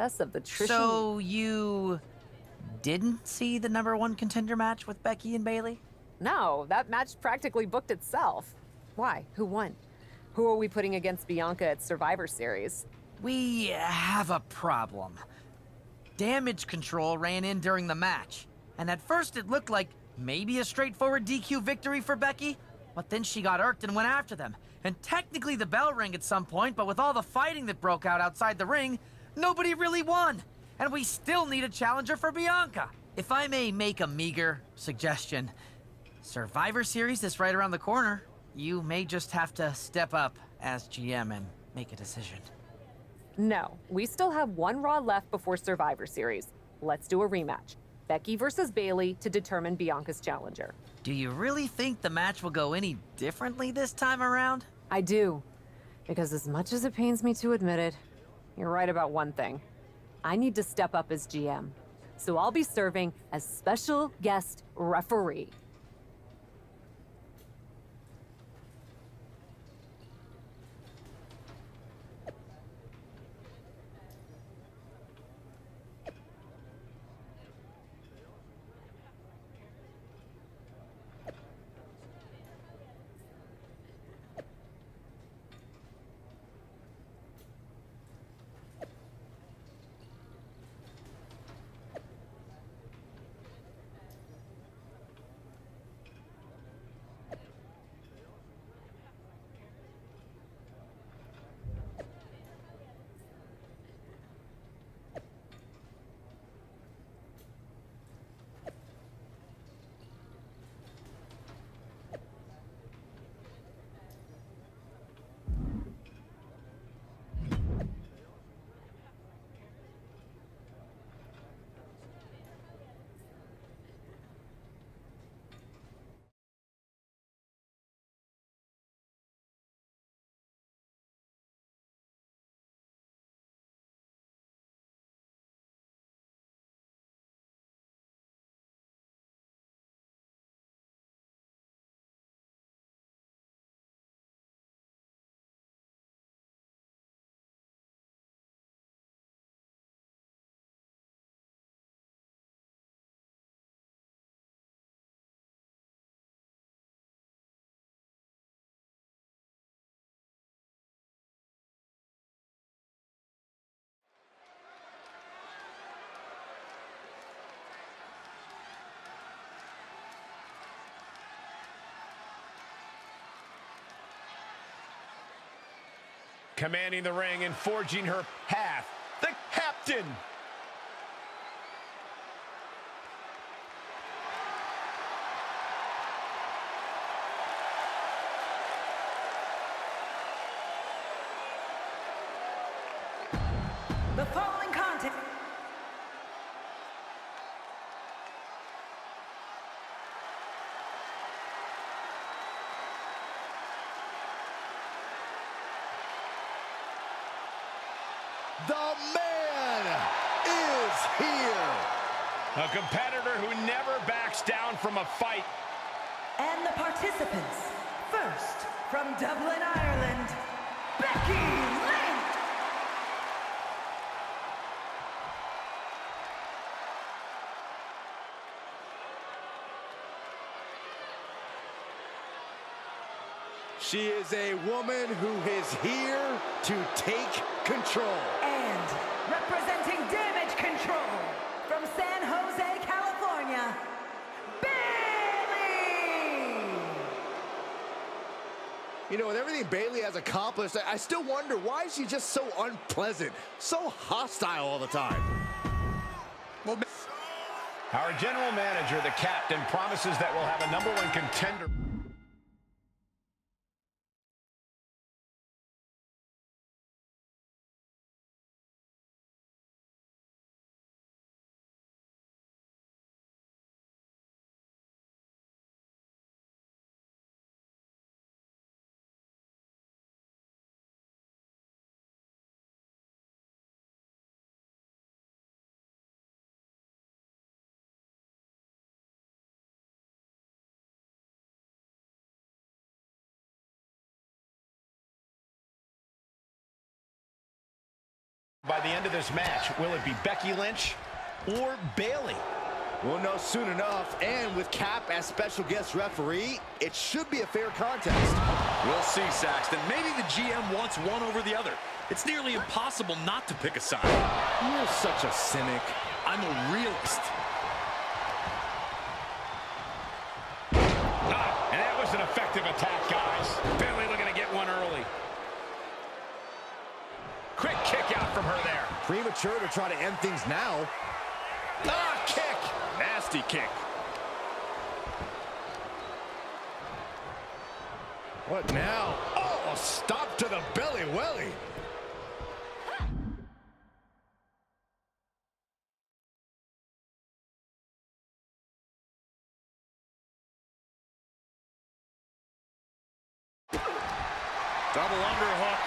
Success of the attrition. So you didn't see the #1 contender match with Becky and Bayley? No, that match practically booked itself. Why? Who won? Who are we putting against Bianca at Survivor Series? We have a problem. Damage Control ran in during the match, and at first it looked like maybe a straightforward DQ victory for Becky, but then she got irked and went after them. And technically the bell rang at some point, but with all the fighting that broke out outside the ring, nobody really won. And we still need a challenger for Bianca. If I may make a meager suggestion, Survivor Series is right around the corner. You may just have to step up as GM and make a decision. No, we still have one Raw left before Survivor Series. Let's do a rematch. Becky versus Bayley to determine Bianca's challenger. Do you really think the match will go any differently this time around? I do. Because as much as it pains me to admit it, you're right about one thing. I need to step up as GM. So I'll be serving as special guest referee. Commanding the ring and forging her path, the captain. The following contest. The man is here. A competitor who never backs down from a fight. And the participants. First, from Dublin, Ireland, Becky Lynch. She is a woman who is here to take control. And representing Damage Control from San Jose, California, Bayley! You know, with everything Bayley has accomplished, I still wonder, why is she just so unpleasant, so hostile all the time? Well, our general manager, the captain, promises that we'll have a #1 contender. By the end of this match, will it be Becky Lynch or Bayley? We'll know soon enough, and with Cap as special guest referee, it should be a fair contest. We'll see, Saxton. Maybe the GM wants one over the other. It's nearly impossible not to pick a side. You're such a cynic. I'm a realist. And that was an effective attack, guys. Bayley looking to get one early. Quick kick out from her there. Premature to try to end things now. Kick. Nasty kick. What now? Oh, a stop to the belly welly. Double underhook.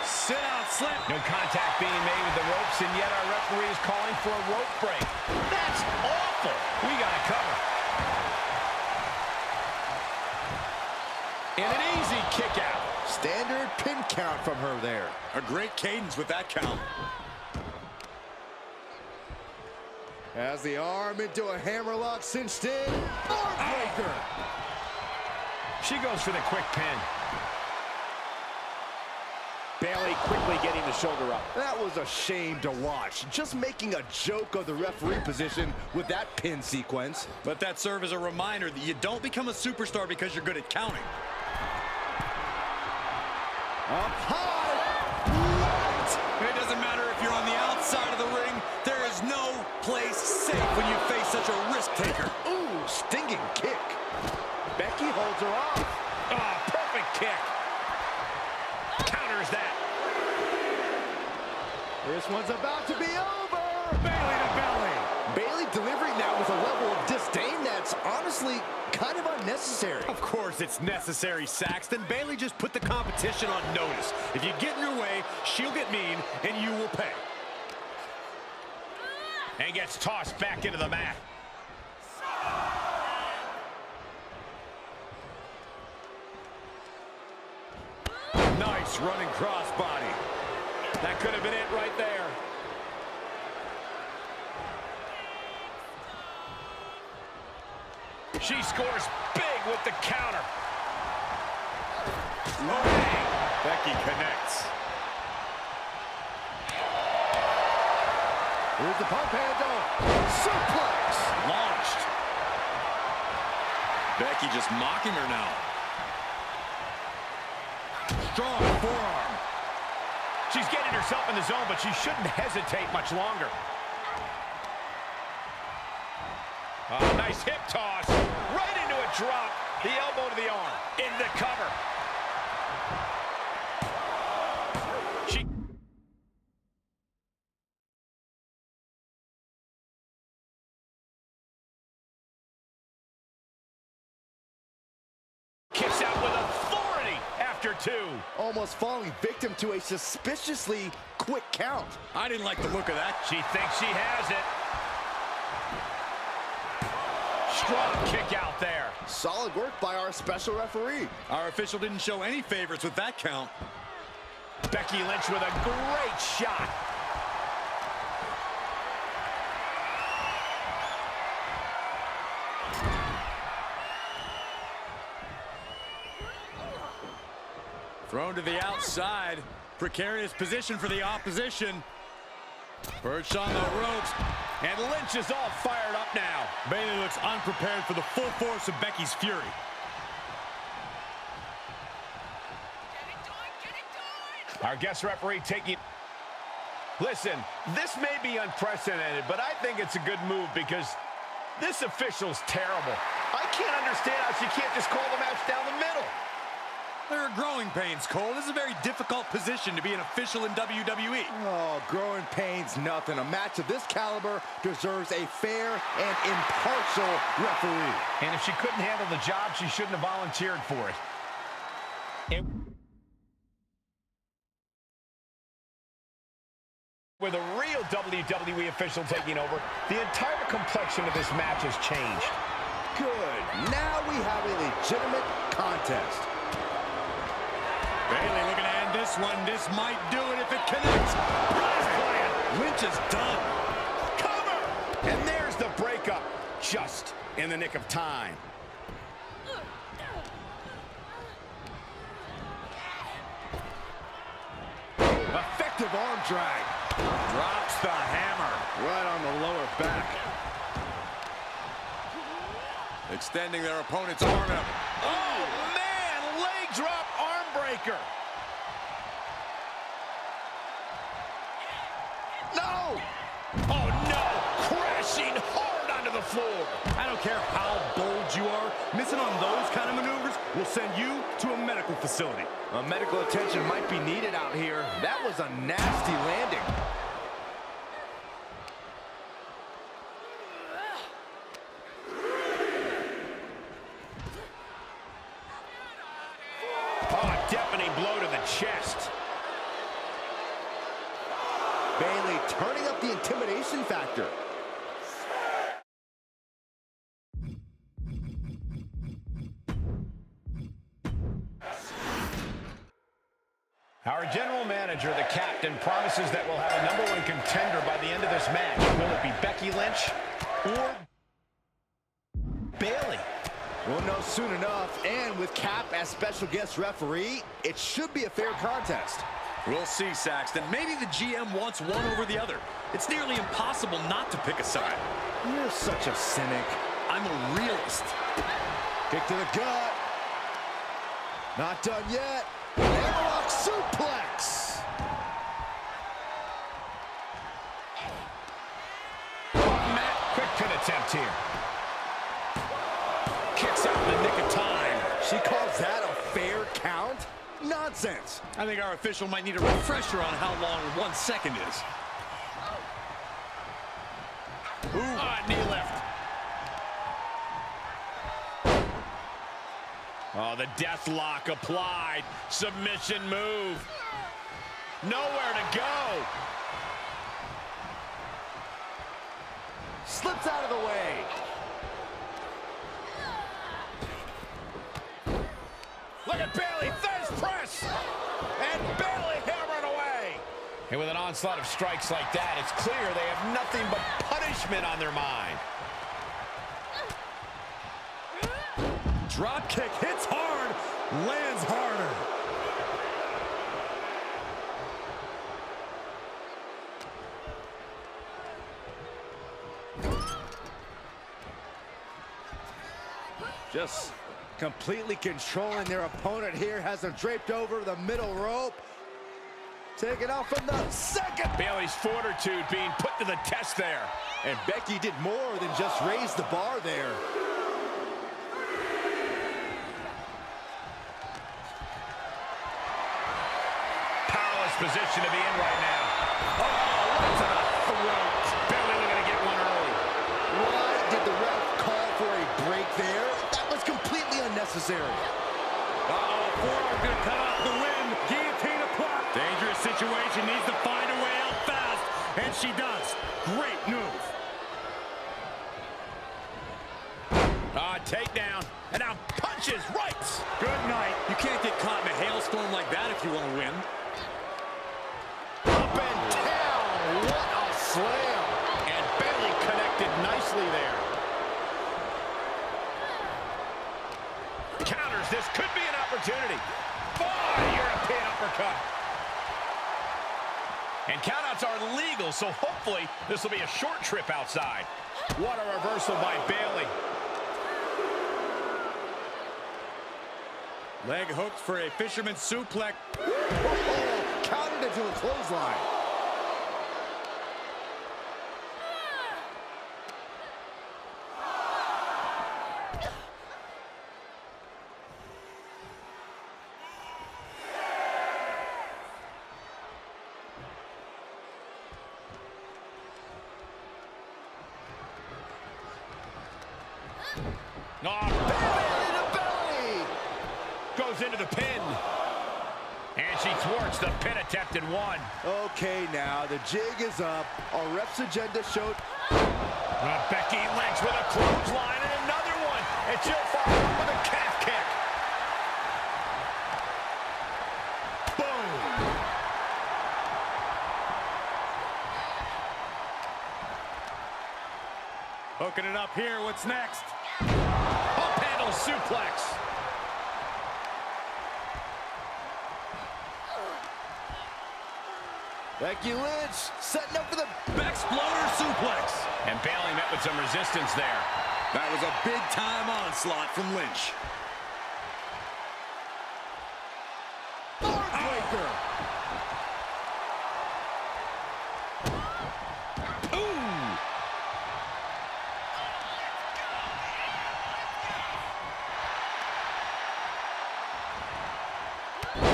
Sit out slip. No contact being made with the ropes, and yet our referee is calling for a rope break. That's awful. We got to cover. And an easy kick out. Standard pin count from her there. A great cadence with that count. Has the arm into a hammerlock cinched in. Arm breaker. She goes for the quick pin. Bayley quickly getting the shoulder up. That was a shame to watch. Just making a joke of the referee position with that pin sequence. Let that serve as a reminder that you don't become a superstar because you're good at counting. Up high. What? It doesn't matter if you're on the outside of the ring. There is no place safe when you face such a risk taker. Ooh, stinging kick. Becky holds her off. Perfect kick. Counters that. This one's about to be over. Bayley to belly. Bayley delivering that with a level of disdain that's honestly kind of unnecessary. Of course it's necessary, Saxton. Bayley just put the competition on notice. If you get in her way, she'll get mean, and you will pay. And gets tossed back into the mat. Nice running crossbody. That could have been it right there. She scores big with the counter. Becky connects. Here's the pump handle. Suplex. Launched. Becky just mocking her now. Strong forearm. She's getting herself in the zone, but she shouldn't hesitate much longer. Nice hip toss. Right into a drop. The elbow to the arm. In the cover. She... kicks out with authority after two. Almost falling victim to a suspiciously quick count. I didn't like the look of that. She thinks she has it. Strong kick out there. Solid work by our special referee. Our official didn't show any favorites with that count. Becky Lynch with a great shot. Thrown to the outside. Precarious position for the opposition. Perched on the ropes. And Lynch is all fired up now. Bayley looks unprepared for the full force of Becky's fury. Our guest referee taking... Listen, this may be unprecedented, but I think it's a good move because this official's terrible. I can't understand how she can't just call the match down the middle. There are growing pains, Cole. This is a very difficult position to be an official in WWE. Oh, growing pains, nothing. A match of this caliber deserves a fair and impartial referee. And if she couldn't handle the job, she shouldn't have volunteered for it. With a real WWE official taking over, the entire complexion of this match has changed. Good. Now we have a legitimate contest. Bayley looking to end this one. This might do it if it connects. Prize plan. Lynch is done. Cover! And there's the breakup, just in the nick of time. Effective arm drag. Drops the hammer. Right on the lower back. Extending their opponent's arm up. Oh, man! Leg drop arm breaker. No! Oh, no! Crashing hard onto the floor. I don't care how bold you are, missing on those kind of maneuvers will send you to a medical facility. Medical attention might be needed out here. That was a nasty landing. Oh, deafening blow to the chest. Bayley turning up the intimidation factor. Our general manager, the captain, promises that we'll have a #1 contender by the end of this match. Will it be Becky Lynch or Bayley? We'll know soon enough, and with Cap as special guest referee, it should be a fair contest. We'll see, Saxton. Maybe the GM wants one over the other. It's nearly impossible not to pick a side. You're such a cynic. I'm a realist. Kick to the gut. Not done yet. Hammerlock suplex. Matt, quick pin attempt here. Kicks out in the nick of time. She calls that a fair count? Nonsense. I think our official might need a refresher on how long 1 second is. Ooh, knee lift. Oh, the death lock applied. Submission move. Nowhere to go. Slips out of the way. Look at Bayley, thirst press. And Bayley hammering away. And with an onslaught of strikes like that, it's clear they have nothing but punishment on their mind. Drop kick hits hard, lands harder. Just completely controlling their opponent here. Has them draped over the middle rope. Taken out from the second. Bayley's fortitude being put to the test there. And Becky did more than just raise the bar there. Powerless position to be in right now. Oh, right to the throat. Bayley looking to get one early. Why did the ref call for a break there? That was completely unnecessary. Uh-oh, forearm gonna cut off the win. Guillotine applied. Dangerous situation, needs to find a way out fast, and she does. Great move. Takedown. And now punches right. Good night. You can't get caught in a hailstorm like that if you want to win. Up and down. What a slam. And Bayley connected nicely there. Counters. This could be an opportunity. European uppercut. And countouts are legal, so hopefully this will be a short trip outside. What a reversal by Bayley. Leg hooked for a fisherman suplex. Oh, countered into a clothesline. Goes into the pin. And she thwarts the pin attempt in one. Okay, now the jig is up. Our ref's agenda showed. Becky Lynch with a clothesline and another one. And she'll follow up with a calf kick. Boom. Hooking it up here. What's next? Pump handle suplex. Becky Lynch setting up for the Exploder suplex. And Bayley met with some resistance there. That was a big-time onslaught from Lynch. Breaker.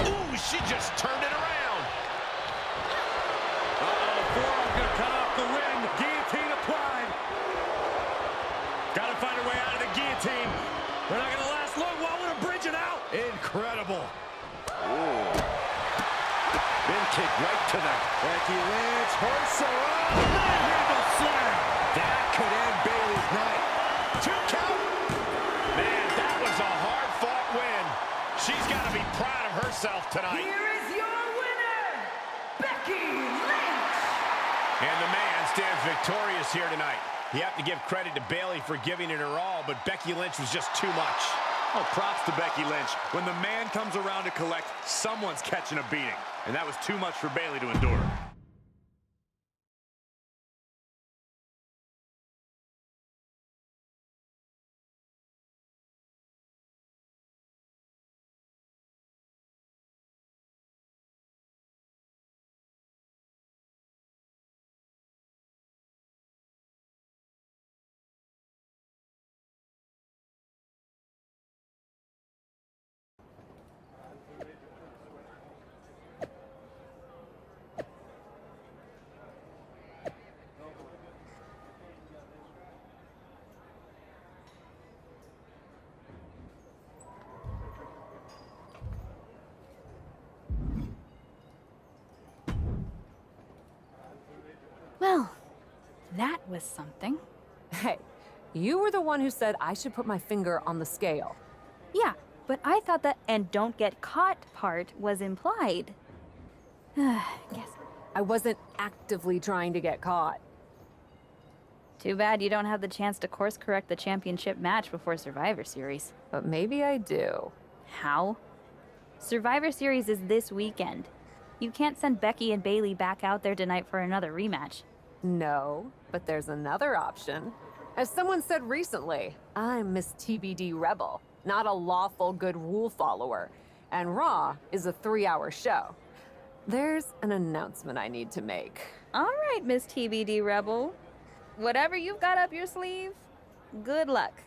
Ooh, she just turned it around. Forearm gonna cut off the wind. Guillotine applied. Gotta find a way out of the guillotine. They're not gonna last long. Why would bridge it out? Incredible. Bin kick right to the... Becky Lynch hoists her up. Handle slam. That could end Bayley's night. 2 count. Man, that was a hard-fought win. She's got to be proud of herself tonight. Here is your winner, Becky Lynch. And the man stands victorious here tonight. You have to give credit to Bayley for giving it her all, but Becky Lynch was just too much. Oh, props to Becky Lynch. When the man comes around to collect, someone's catching a beating. And that was too much for Bayley to endure. Well, that was something. Hey, you were the one who said I should put my finger on the scale. Yeah, but I thought that "and don't get caught" part was implied. Guess. I wasn't actively trying to get caught. Too bad you don't have the chance to course correct the championship match before Survivor Series. But maybe I do. How? Survivor Series is this weekend. You can't send Becky and Bayley back out there tonight for another rematch. No, but there's another option. As someone said recently, I'm Miss TBD Rebel, not a lawful good rule follower. And Raw is a 3-hour show. There's an announcement I need to make. All right, Miss TBD Rebel. Whatever you've got up your sleeve, good luck.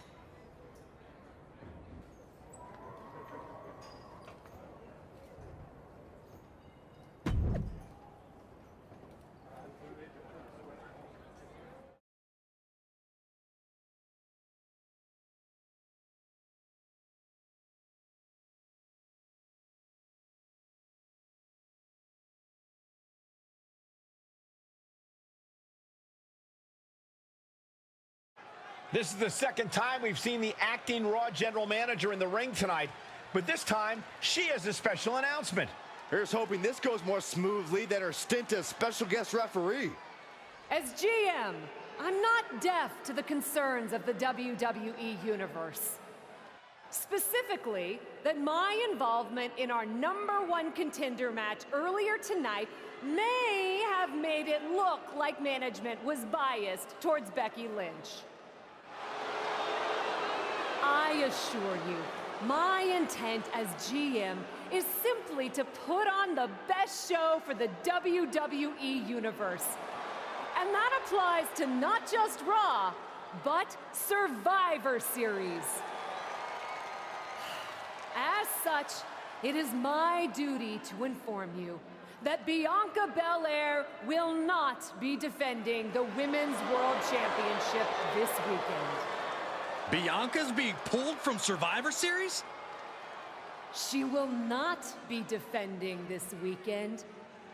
This is the second time we've seen the acting Raw general manager in the ring tonight, but this time she has a special announcement. Here's hoping this goes more smoothly than her stint as special guest referee. As GM, I'm not deaf to the concerns of the WWE Universe. Specifically, that my involvement in our #1 contender match earlier tonight may have made it look like management was biased towards Becky Lynch. I assure you, my intent as GM is simply to put on the best show for the WWE Universe. And that applies to not just Raw, but Survivor Series. As such, it is my duty to inform you that Bianca Belair will not be defending the Women's World Championship this weekend. Bianca's being pulled from Survivor Series? She will not be defending this weekend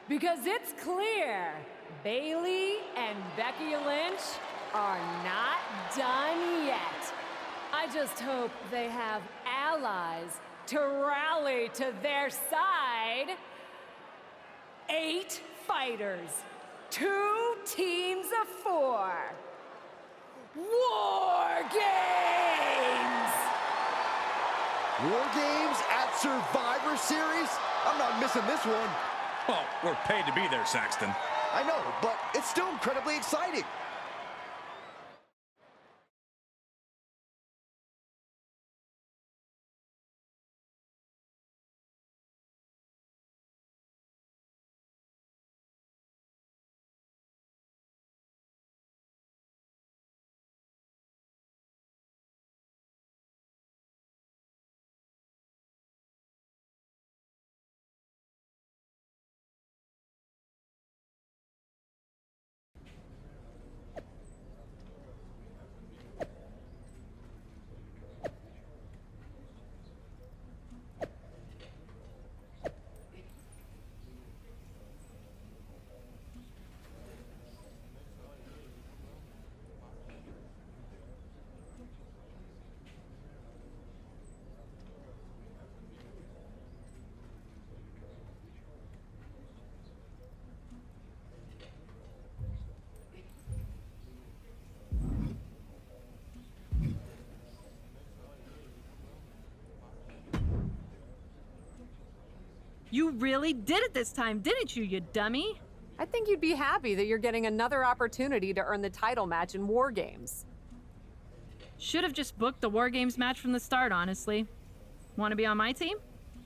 because it's clear Bayley and Becky Lynch are not done yet. I just hope they have allies to rally to their side. 8 fighters, 2 teams of 4. War Games! War Games at Survivor Series? I'm not missing this one. Well, we're paid to be there, Saxton. I know, but it's still incredibly exciting. You really did it this time, didn't you, you dummy? I think you'd be happy that you're getting another opportunity to earn the title match in War Games. Should have just booked the War Games match from the start, honestly. Want to be on my team?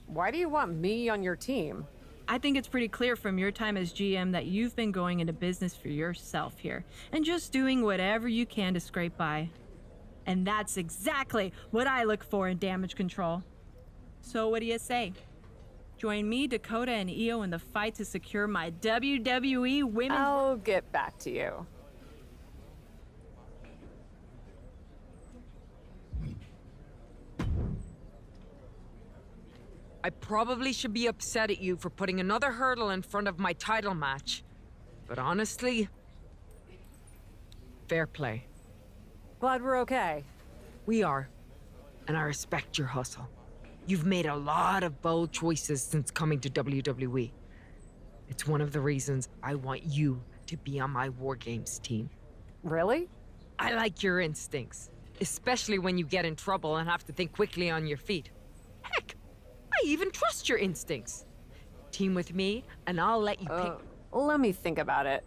Why do you want me on your team? I think it's pretty clear from your time as GM that you've been going into business for yourself here and just doing whatever you can to scrape by. And that's exactly what I look for in Damage Control. So what do you say? Join me, Dakota, and Io in the fight to secure my WWE Women's... I'll get back to you. I probably should be upset at you for putting another hurdle in front of my title match. But honestly, fair play. Glad we're okay. We are. And I respect your hustle. You've made a lot of bold choices since coming to WWE. It's one of the reasons I want you to be on my War Games team. Really? I like your instincts, especially when you get in trouble and have to think quickly on your feet. Heck, I even trust your instincts. Team with me, and I'll let you pick... Let me think about it.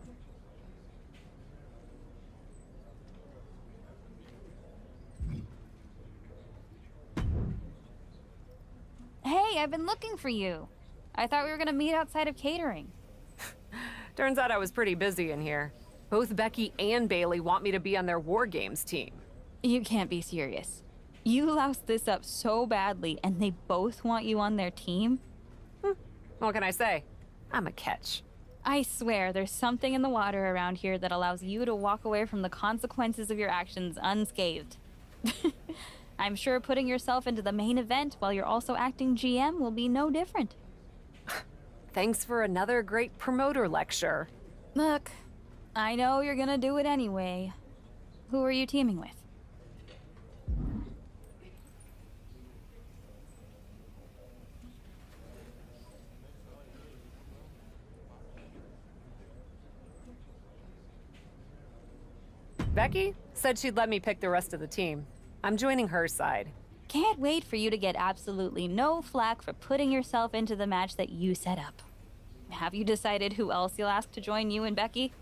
Hey, I've been looking for you. I thought we were gonna meet outside of catering. Turns out I was pretty busy in here. Both Becky and Bailey want me to be on their War Games team. You can't be serious. You loused this up so badly, and they both want you on their team? What can I say? I'm a catch. I swear, there's something in the water around here that allows you to walk away from the consequences of your actions unscathed. I'm sure putting yourself into the main event while you're also acting GM will be no different. Thanks for another great promoter lecture. Look, I know you're gonna do it anyway. Who are you teaming with? Becky said she'd let me pick the rest of the team. I'm joining her side. Can't wait for you to get absolutely no flack for putting yourself into the match that you set up. Have you decided who else you'll ask to join you and Becky?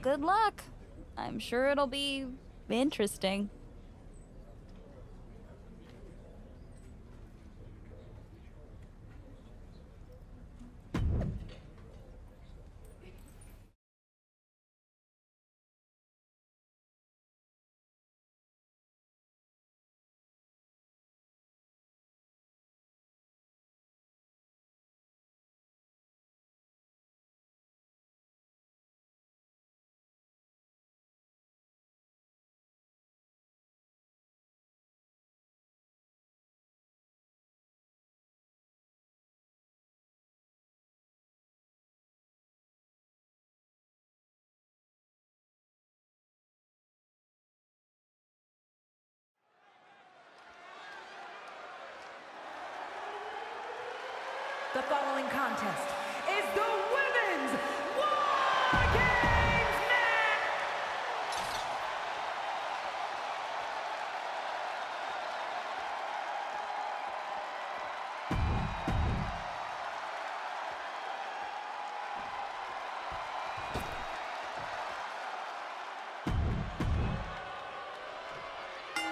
good luck. I'm sure it'll be interesting. The following contest is the Women's War Games match!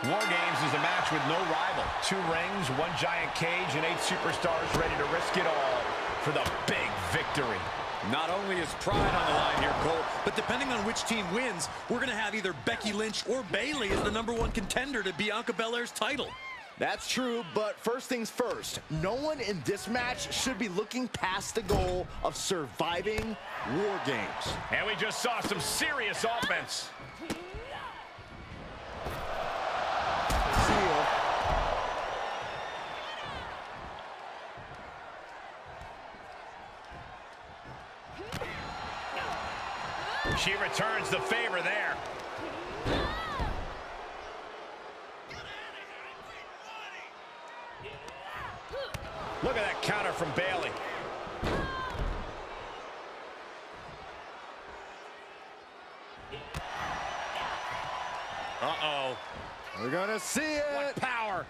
War Games is a match with no rival. 2 rings, 1 giant cage, and 8 superstars ready to risk it all for the big victory. Not only is pride on the line here, Cole, but depending on which team wins, we're going to have either Becky Lynch or Bayley as the #1 contender to Bianca Belair's title. That's true, but first things first, no one in this match should be looking past the goal of surviving War Games. And we just saw some serious offense. She returns the favor there. Look at that counter from Bayley. Uh-oh. We're gonna see it. What power.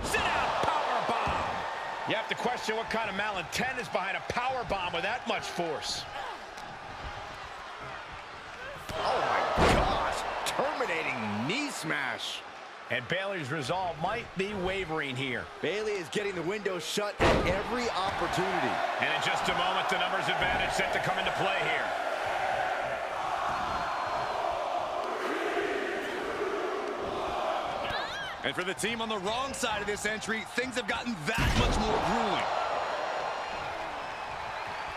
Sit out power bomb. You have to question what kind of malintent is behind a power bomb with that much force. Oh my gosh, terminating knee smash. And Bayley's resolve might be wavering here. Bayley is getting the window shut at every opportunity. And in just a moment, the numbers advantage set to come into play here. And for the team on the wrong side of this entry, things have gotten that much more grueling.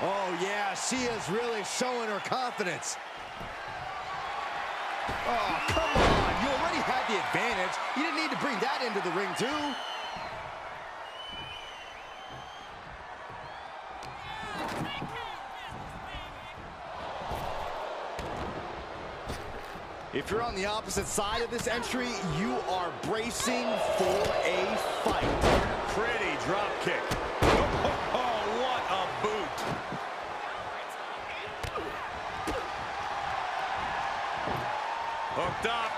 Oh yeah, she is really showing her confidence. Oh, come on. You already had the advantage. You didn't need to bring that into the ring, too. If you're on the opposite side of this entry, you are bracing for a fight. Pretty drop kick. Oh, what a boot. Hooked up.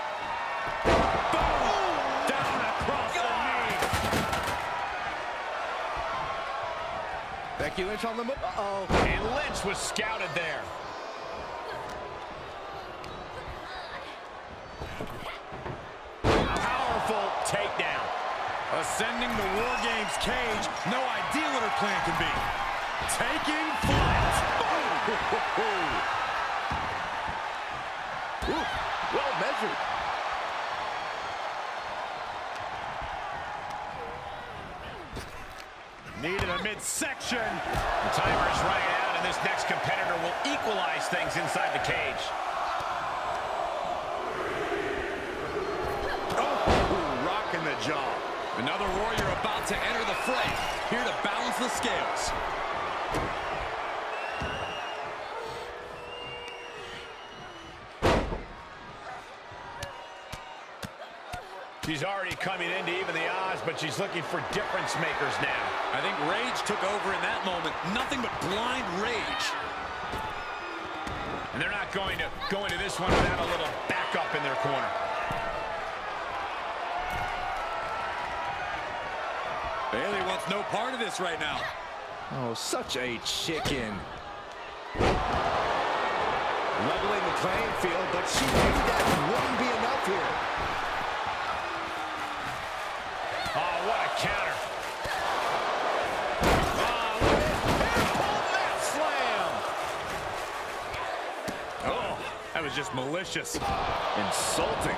Boom! Down across the knee. Becky Lynch on the move. Uh-oh. And Lynch was scouted there. Powerful takedown. Ascending the War Games cage. No idea what her plan can be. Taking flight. Ooh, well measured. Needed a midsection. The timer is running out, and this next competitor will equalize things inside the cage. Oh, rocking the jaw. Another warrior about to enter the fray, here to balance the scales. She's already coming in to even the odds, but she's looking for difference makers now. I think rage took over in that moment. Nothing but blind rage. And they're not going to go into this one without a little backup in their corner. Bayley wants no part of this right now. Oh, such a chicken. Leveling the playing field, but she knew that wouldn't be enough here. Oh, what a counter. Oh, look at it. Pull that slam. Oh, that was just malicious. Insulting.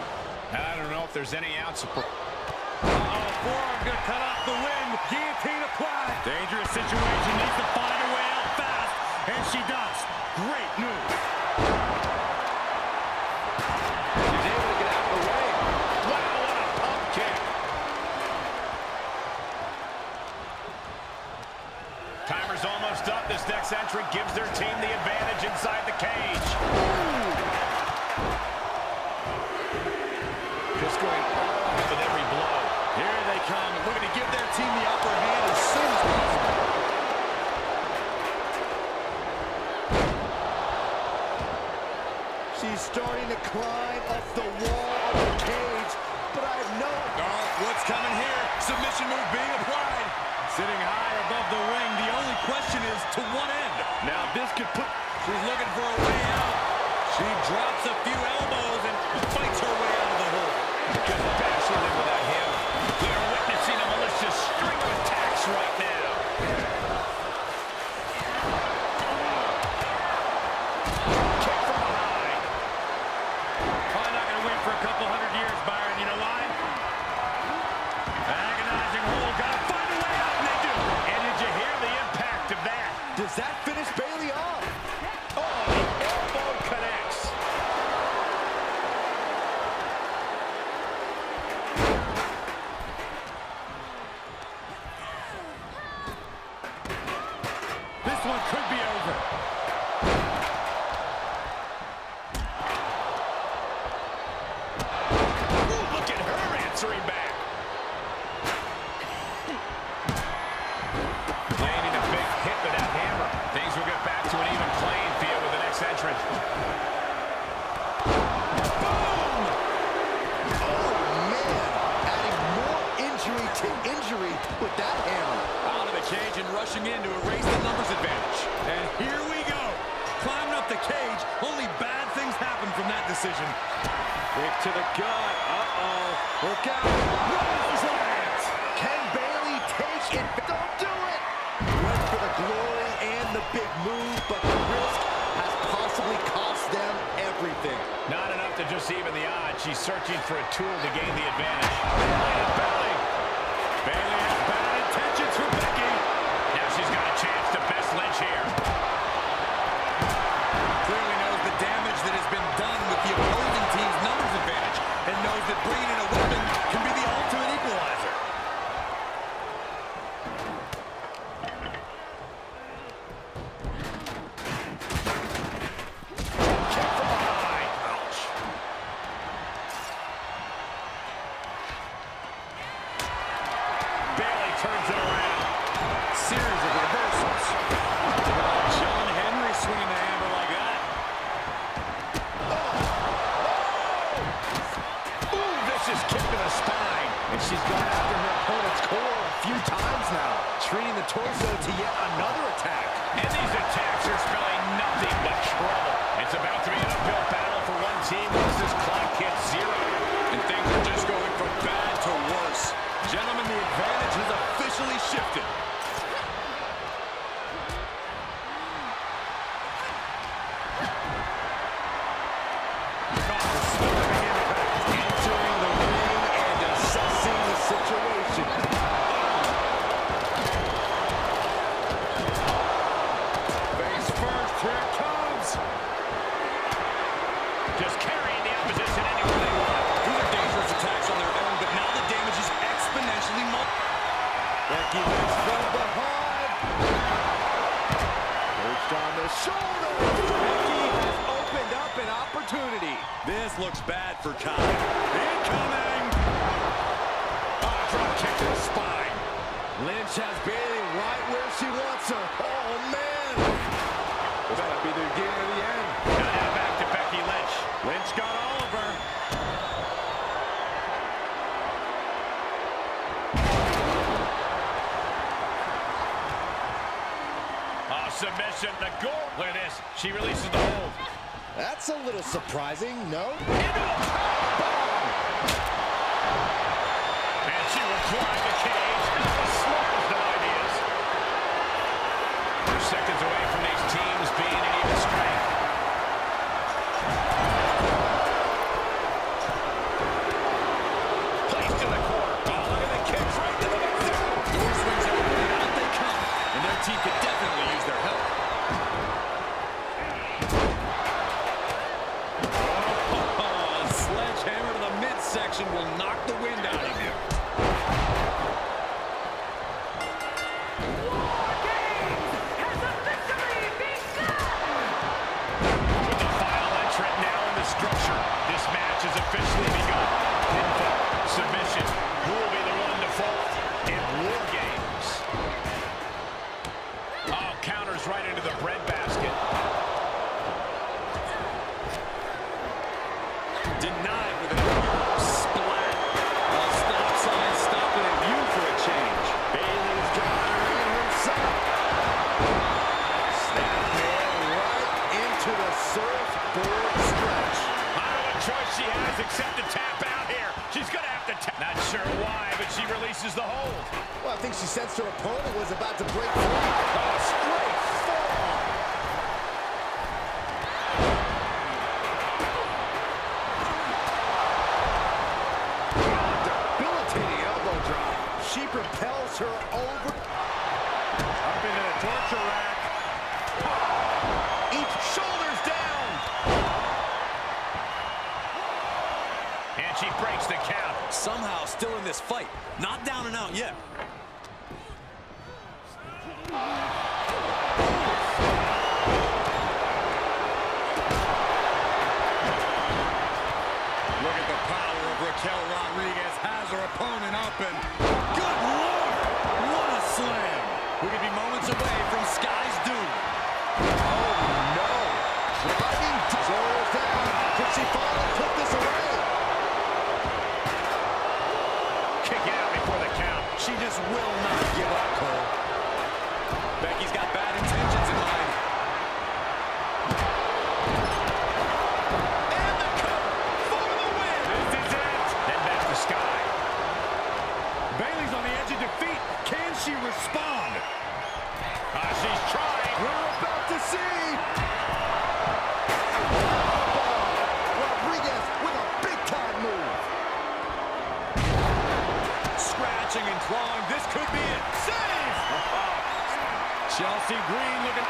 I don't know if there's any ounce of... Forearm gonna cut off the wind. Guillotine applied. Dangerous situation. Needs to find a way out fast. And she does. Great move. She's able to get out of the way. Wow, what a pump kick. Timer's almost up. This next entrant gives their team the advantage inside the cage. Just going all out with every blow. Here they come, looking to give their team the upper hand as soon as possible. She's starting to climb up the wall of the cage, but I have no... Oh, what's coming here? Submission move being applied. Sitting high above the ring, the only question is to what end? Now this could put... She's looking for a way out. She drops a few elbows and fights her way out of the hole. Just bashing them with that hip. We are witnessing a malicious string of attacks right now. Kick from behind. Probably not going to win for a couple hundred years, Byron. You know why? Agonizing hold. Got to find a way out, and they do. And did you hear the impact of that? Does that finish Bayley off? Oh, the elbow connects. This one could be over. Ooh, look at her answering back. Landing a big hit with that hammer. Things will get back to an even playing field with the next entrant. Boom! Oh, man. Adding more injury to injury with that hammer. Out of the cage and rushing in to erase the numbers advantage. And here we go. Climbing up the cage. Only bad things happen from that decision. Kick to the gut. Uh-oh. Look out. Rose lands. Can Bayley take it? Don't do it. Went for the glory and the big move, but the risk has possibly cost them everything. Not enough to just even the odds. She's searching for a tool to gain the advantage. And Bayley. Bayley has bad intentions for Becky. Now she's got a chance to best Lynch here. Clearly knows the damage that has been done with the opposing team's numbers advantage and knows that bringing in a weapon can be the ultimate equalizer. Kick from behind. Ouch. Bayley turns it around. Series of reversals. John Henry swinging the hammer like that. Ooh, vicious kick to the spine. And she's gone after her opponent's core a few times now, treating the torso to yet another attack. And these attacks are spelling nothing but trouble. It's about to be an uphill battle for one team once this clock hits zero. And things are just going from bad to worse. Gentlemen, the advantage has officially shifted. Entering the ring and assessing the situation. Face first, here it comes. Just carrying the opposition anywhere they want. These are dangerous attacks on their own, but now the damage is exponentially multiplied. Becky Lynch from behind. Perched on the shoulder. Becky has opened up an opportunity. This looks bad for Kai. Incoming! Drop kick to the spine. Lynch has Bayley right where she wants her. Oh, man. That'll be the beginning of the end. Now back to Becky Lynch. Lynch got all of her. Oh, submission, the goal. Look at this. She releases the hold. That's a little surprising, no? And she will climb the cage. Not the smartest of ideas. We're seconds away from these teams being in even strength. Placed to the corner. Oh, look at the kicks right to the midsection. Door swings open and out they come. And their team could definitely use their help. Oh, a sledgehammer to the midsection will knock the wind out of you. War Games has officially begun! With the final entrant now in the structure, this match has officially begun. Pinfall, submission. Who will be the one to fall in War Games? Oh, counters right into the breadbasket. Denied with an splat. A stop sign stopping at you for a change. Bailey's got her in herself. Snap man right into the surfboard stretch. I don't know what choice she has except to tap out here. She's going to have to tap. Not sure why, but she releases the hold. Well, I think she sensed her opponent was about to break free. Oh, straight forearm. Debilitating elbow drop. She propels her over. Up into the torture rack. Each shoulders down. And she breaks the count. Somehow still in this fight. Not down and out yet. Look at the power of Raquel Rodriguez. Has her opponent up and good Lord! What a slam! We could be moments away from Sky's doom. Oh, no. Driving shoulders down. Can she finally put this away? Kick out before the count. She just will not give up, Cole. Becky's got bad intentions in mind. And the cover for the win. This is it. Then back to Sky. Bayley's on the edge of defeat. Can she respond? She's trying. We're about to see. Rodriguez with a big-time move. Scratching and clawing. This could be it. Save! Chelsea Green looking.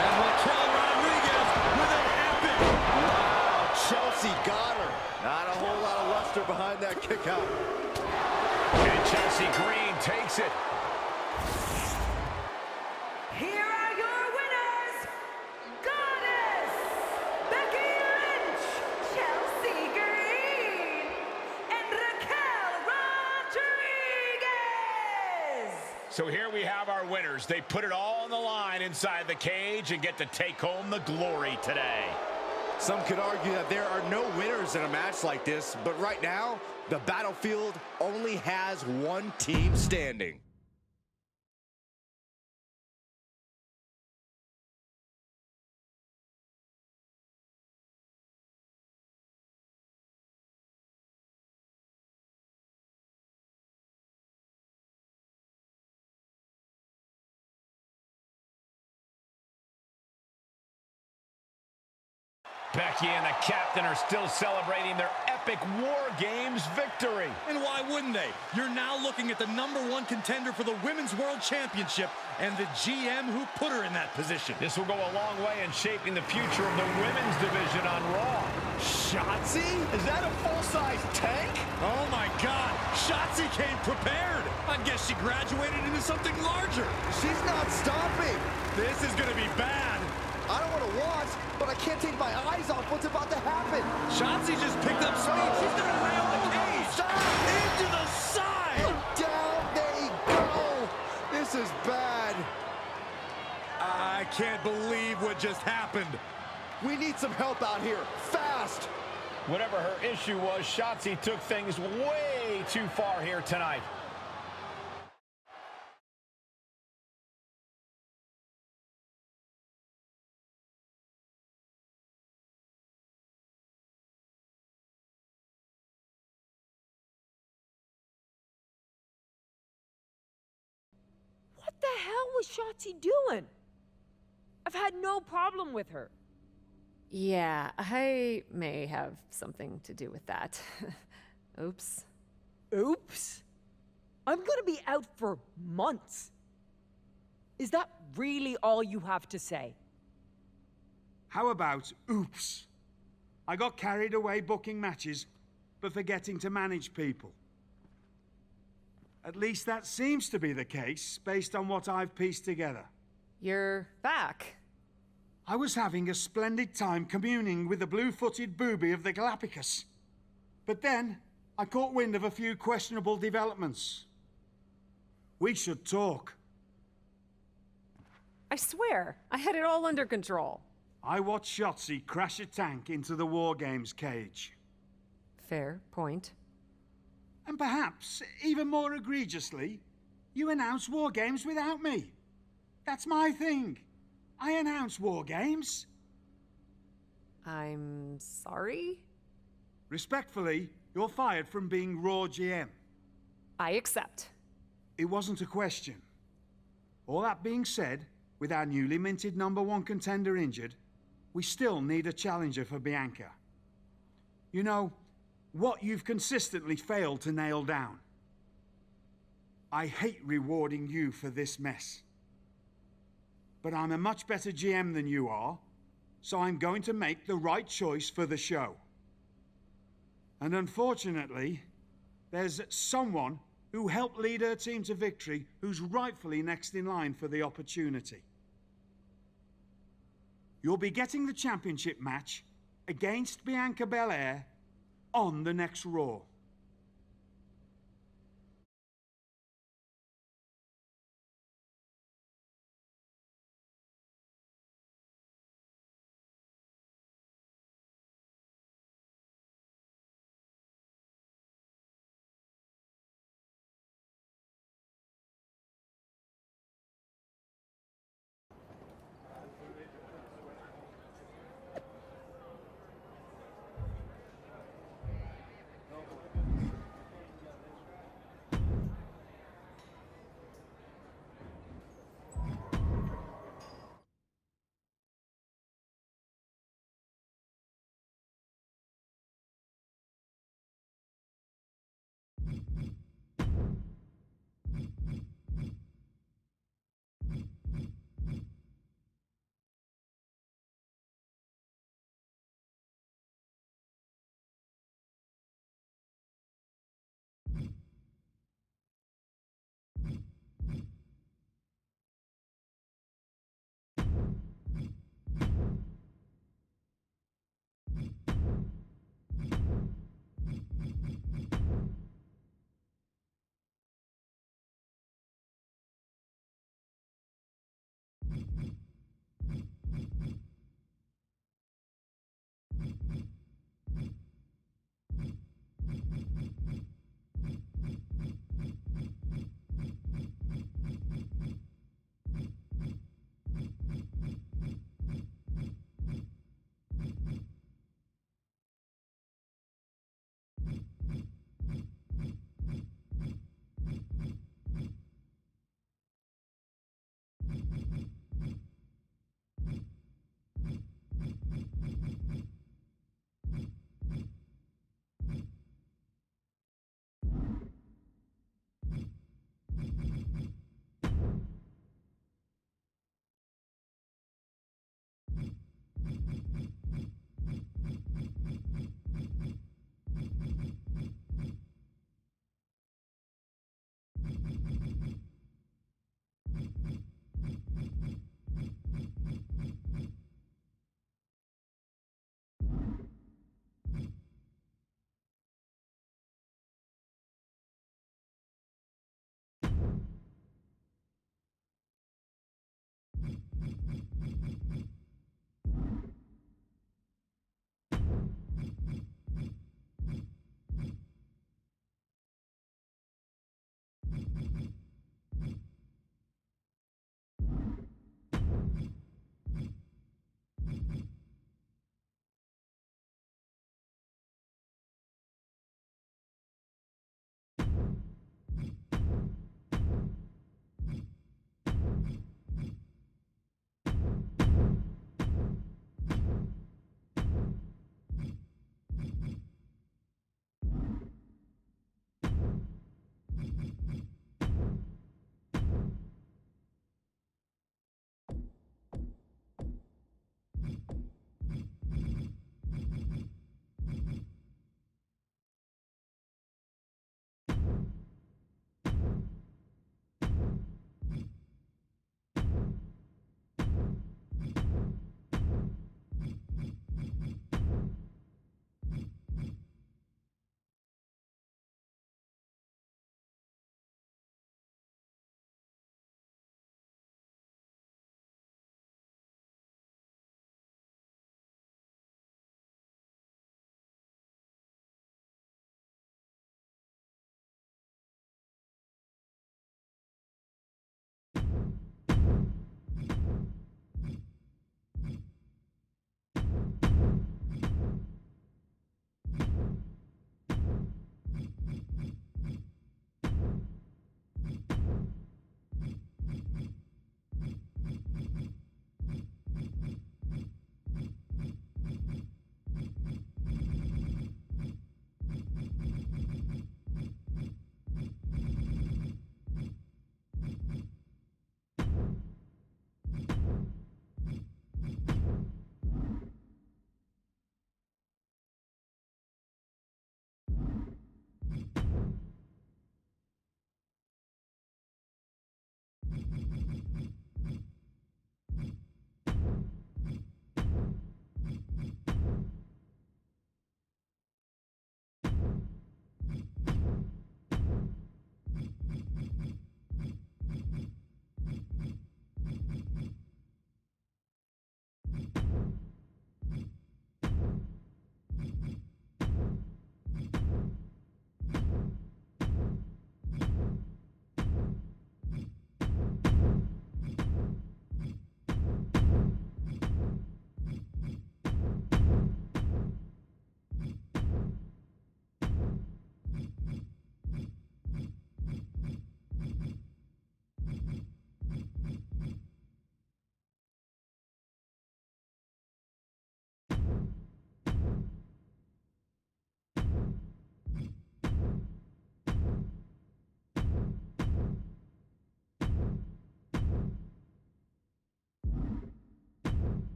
And Raquel Rodriguez with an epic. Wow, Chelsea got her. Not a whole lot of luster behind that kick out. And Chelsea Green takes it. Here are your winners, Goddess Becky Lynch, Chelsea Green, and Raquel Rodriguez. So here we have our winners. They put it all on the line inside the cage and get to take home the glory today. Some could argue that there are no winners in a match like this, but right now, the battlefield only has one team standing. Becky and the captain are still celebrating their epic War Games victory. And why wouldn't they? You're now looking at the #1 contender for the Women's World Championship and the GM who put her in that position. This will go a long way in shaping the future of the women's division on Raw. Shotzi? Is that a full-size tank? Oh my God, Shotzi came prepared. I guess she graduated into something larger. She's not stopping. This is gonna be bad. I don't want to watch, but I can't take my eyes off what's about to happen. Shotzi just picked up speed. She's gonna rail the cage. Into the side. Down they go. This is bad. I can't believe what just happened. We need some help out here, fast. Whatever her issue was, Shotzi took things way too far here tonight. What the hell was Shotzi doing? I've had no problem with her. Yeah, I may have something to do with that. Oops. Oops. I'm gonna be out for months. Is that really all you have to say? How about oops? I got carried away booking matches, but forgetting to manage people. At least that seems to be the case, based on what I've pieced together. You're back. I was having a splendid time communing with the blue-footed booby of the Galapagos. But then, I caught wind of a few questionable developments. We should talk. I swear, I had it all under control. I watched Shotzi crash a tank into the War Games cage. Fair point. And perhaps, even more egregiously, you announced War Games without me. That's my thing. I announce War Games. I'm sorry? Respectfully, you're fired from being Raw GM. I accept. It wasn't a question. All that being said, with our newly minted #1 contender injured, we still need a challenger for Bianca. You know, what you've consistently failed to nail down. I hate rewarding you for this mess. But I'm a much better GM than you are, so I'm going to make the right choice for the show. And unfortunately, there's someone who helped lead her team to victory who's rightfully next in line for the opportunity. You'll be getting the championship match against Bianca Belair on the next Raw.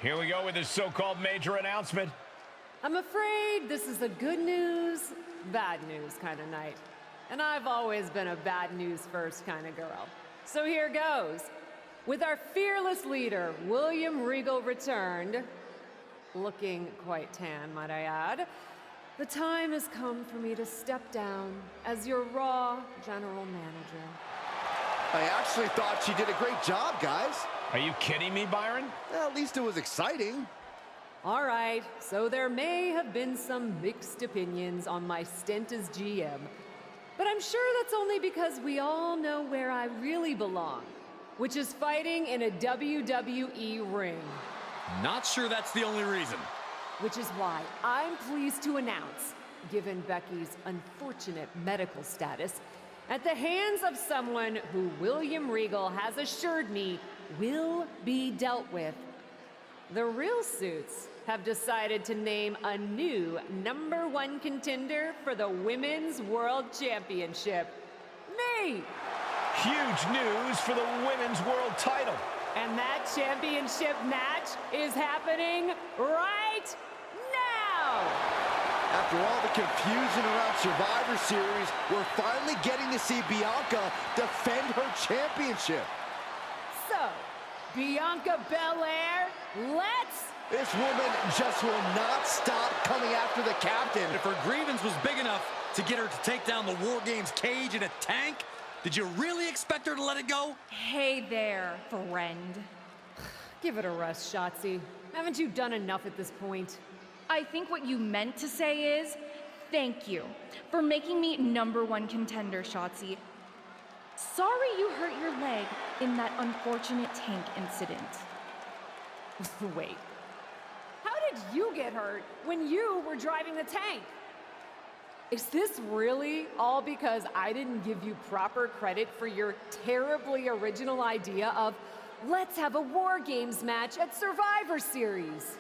Here we go with this so-called major announcement. I'm afraid this is a good news, bad news kind of night. And I've always been a bad news first kind of girl. So here goes. With our fearless leader, William Regal, returned, looking quite tan, might I add, the time has come for me to step down as your Raw General Manager. I actually thought she did a great job, guys. Are you kidding me, Byron? Well, at least it was exciting. All right, so there may have been some mixed opinions on my stint as GM, but I'm sure that's only because we all know where I really belong, which is fighting in a WWE ring. Not sure that's the only reason. Which is why I'm pleased to announce, given Becky's unfortunate medical status, at the hands of someone who William Regal has assured me will be dealt with, the Real Suits have decided to name a new #1 contender for the Women's World Championship. Me! Huge news for the Women's World title. And that championship match is happening right now! After all the confusion around Survivor Series, we're finally getting to see Bianca defend her championship. So, Bianca Belair, let's... This woman just will not stop coming after the captain. If her grievance was big enough to get her to take down the War Games cage in a tank, did you really expect her to let it go? Hey there, friend. Give it a rest, Shotzi. Haven't you done enough at this point? I think what you meant to say is, thank you for making me #1 contender, Shotzi. Sorry you hurt your leg in that unfortunate tank incident. Wait. How did you get hurt when you were driving the tank? Is this really all because I didn't give you proper credit for your terribly original idea of let's have a War Games match at Survivor Series?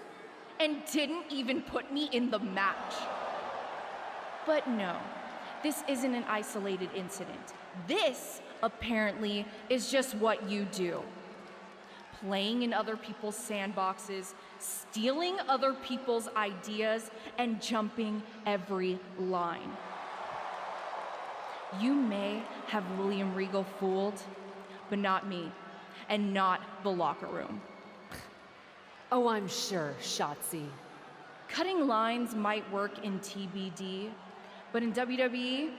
And didn't even put me in the match. But no, this isn't an isolated incident. This, apparently, is just what you do. Playing in other people's sandboxes, stealing other people's ideas, and jumping every line. You may have William Regal fooled, but not me, and not the locker room. Oh, I'm sure, Shotzi. Cutting lines might work in TBD, but in WWE,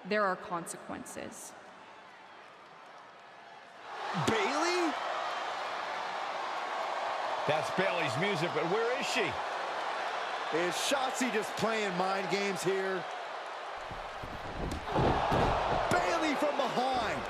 there are consequences. Bayley? That's Bayley's music, but where is she? Is Shotzi just playing mind games here? Bayley from behind.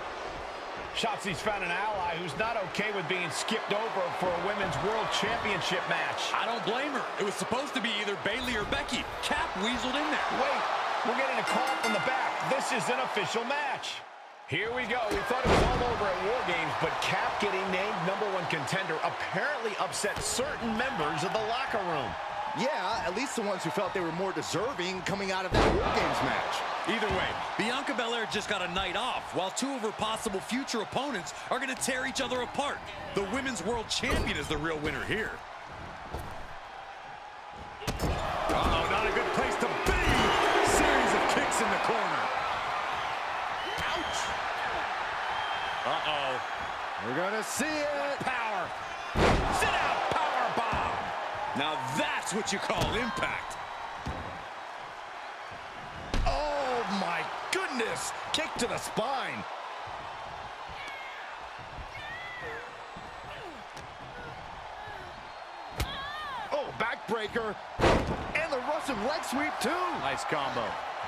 Shotzi's found an ally who's not okay with being skipped over for a Women's World Championship match. I don't blame her. It was supposed to be either Bayley or Becky. Cap weaseled in there. Wait, we're getting a call from the back. This is an official match. Here we go. We thought it was all over at War Games, but Cap getting named #1 contender apparently upset certain members of the locker room. Yeah, at least the ones who felt they were more deserving coming out of that War Games match. Either way, Bianca Belair just got a night off, while two of her possible future opponents are going to tear each other apart. The Women's World Champion is the real winner here. Uh-oh, not a good place to be. Series of kicks in the corner. Ouch. Uh-oh. We're gonna see it. Power. Sit out, power bomb. Now that's what you call impact. Oh my goodness! Kick to the spine. Oh, backbreaker. And the Russian leg sweep too. Nice combo.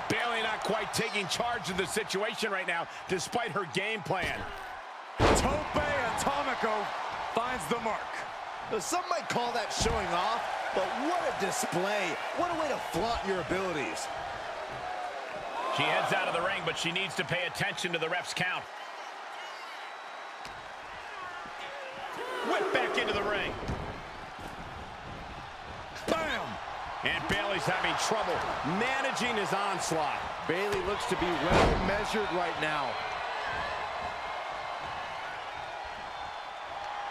Bayley not quite taking charge of the situation right now, despite her game plan. Tope Atomico finds the mark. Some might call that showing off, but what a display. What a way to flaunt your abilities. She heads out of the ring, but she needs to pay attention to the ref's count. Whip back into the ring. Bam! And Bayley's having trouble managing his onslaught. Bayley looks to be well measured right now.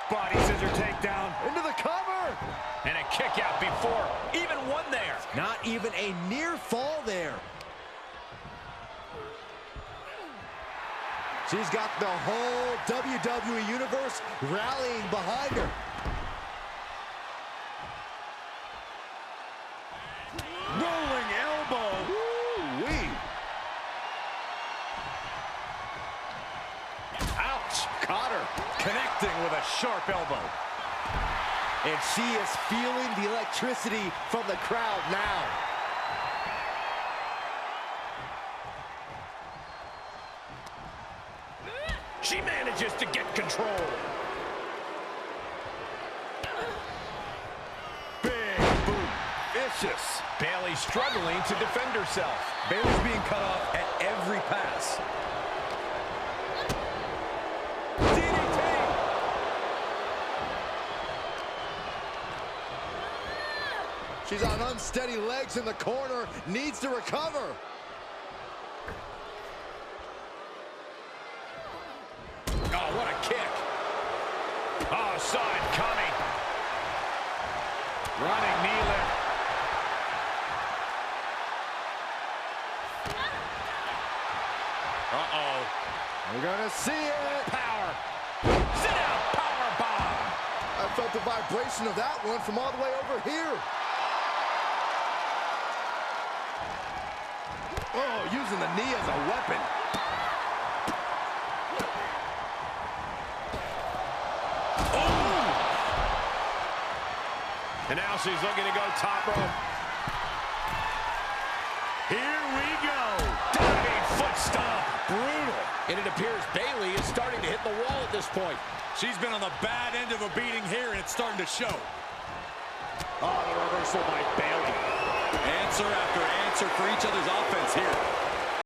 Body scissor takedown. Into the cover! And a kick out before even one there. Not even a near fall there. She's got the whole WWE Universe rallying behind her. Rolling elbow. Woo-wee. Ouch. Caught her. Connecting with a sharp elbow. And she is feeling the electricity from the crowd now. She manages to get control. Big boot. Vicious. Bayley struggling to defend herself. Bayley's being cut off at every pass. DDT. She's on unsteady legs in the corner, needs to recover. Oh, what a kick. Oh, saw it coming. Running knee lift. Uh-oh. We're gonna see it. Power. Sit down, power bomb. I felt the vibration of that one from all the way over here. Oh, using the knee as a weapon. Oh! And now she's looking to go top rope. Here we go. Diving foot stomp. Brutal. And it appears Bayley is starting to hit the wall at this point. She's been on the bad end of a beating here, and it's starting to show. Oh, the reversal by Bayley. Answer after answer for each other's offense here.